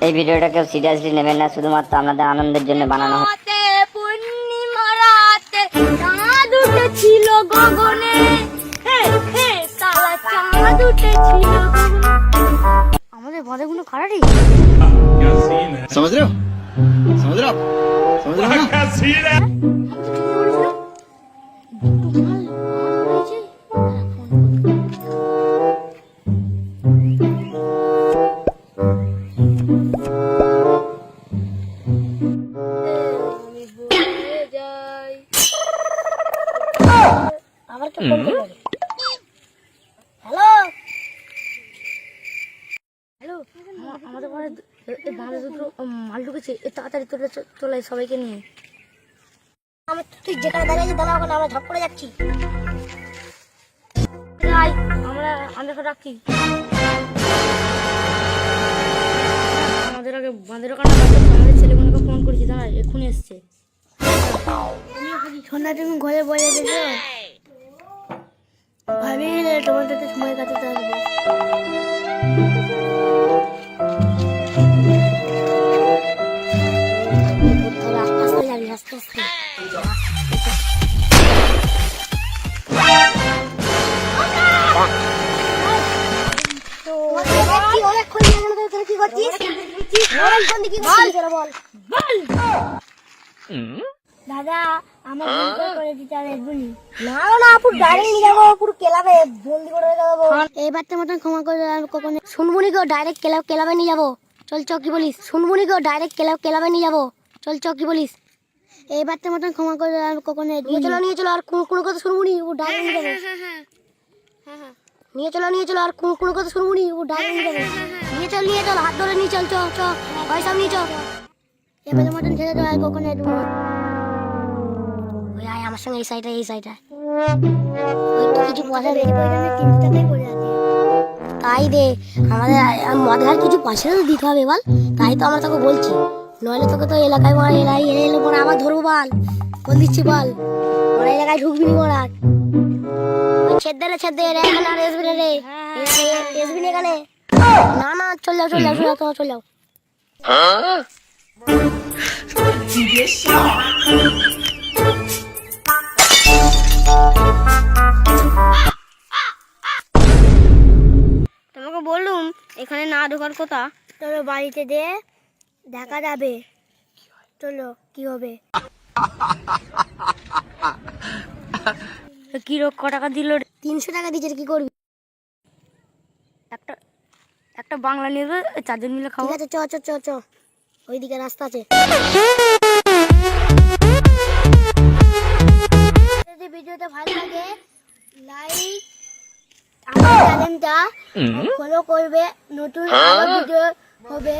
এই ভিডিওটা কেউ সিরিয়াসলি নেবেন না, শুধুমাত্র আপনাদের আনন্দের জন্য বানানো হয়েছে। পূর্ণিমা রাতে চাঁদ উঠেছিল গগনে, তারা চাঁদ উঠেছিল গগনে। আমাদের বাঁধাগুলো খারাপই। समझ रहे हो समझ रहे हो समझ रहे हो ना? क्या सीन है? আবার কে ফোন করলো? হ্যালো হ্যালো, আমাদের ঘরে বাঁধা দুটো মাল ঢুকেছে, তাড়াতাড়ি তোলে সবাইকে নিয়ে। আমি তুই যেখানে দাঁড়িয়ে দাঁড়া, ওখানে আমরা ঝপ করে যাচ্ছি। আমরা আন্দাজ রাখছি। আমাদের আগে বাঁধের ওখানে আমাদের ছেলেগুলোকে ফোন করেছি, দাঁড়া এক্ষুনি এসছে। সন্ধ্যা তুমি ঘরে বসে গেছো, ভাবি তোমার সাথে সময় কাটাতে আসবো। আস্তে যাবি, আস্তে আস্তে। দাদা আমার করে দিতে হবে এখনই। না না আপু ডাইরেক্ট নিয়ে যাবো, পুরো ক্লাবে জলদি করে যাবো। এইবারটার মতন ক্ষমা করে কখনো শুনবুনি কেউ ডাইরেক্ট ক্লাবে নিয়ে যাবো। চল চ কি বলিস? শুনবুনি কেউ ডাইরেক্ট ক্লাবে নিয়ে যাবো। চল চ কি বলিস? এইবারটার মতন ক্ষমা করে কখনো নিয়ে চলো আর কোন কথা শুনবুনি, ও ডাইরেক্ট নিয়ে যাবো। নিয়ে চলো আর কোন কথা শুনবুনি, ও ডাইরেক্ট নিয়ে যাবো। নিয়ে চল হাত ধরে নিয়ে চল চ পয়সা নিয়ে চল। এবারের মতন ছেড়ে দেওয়া আর কখনো আমার সঙ্গে এই সাইডটা কিছু পয়সা রেডি করে জানে 300 টাকাই পড়ে আছে। তাই দে, আমাদের মদ আর কিছু পয়সা তো দিতে হবে বল। তাই তো আমরা তোকে বলছি, নইলে তোকে তো এলাকায় এলে পরে আবার ধরবো বল দিচ্ছি বল। ওরা এলাকায় ঢুকবি নি বল। আর ছেদ দে রে, এখানে আর আসবি না রে, আসবি না এখানে। না চল যাও তোমাকে বললুম এখানে না ঢোকার কথা। চলো বাড়িতে দে, দেখা যাবে। চলো কি হবে। কি রোগ ক টাকা দিল? 300 টাকা দিচ্ছে, কি করবি? একটা বাংলা নিয়ে 4 জন মিলে খাবো। ঠিক আছে চ ওইদিকে রাস্তা আছে। যদি ভিডিওটা ভালো লাগে লাইক, আমার চ্যানেলটা ফলো করবে, নতুন আরো ভিডিও হবে।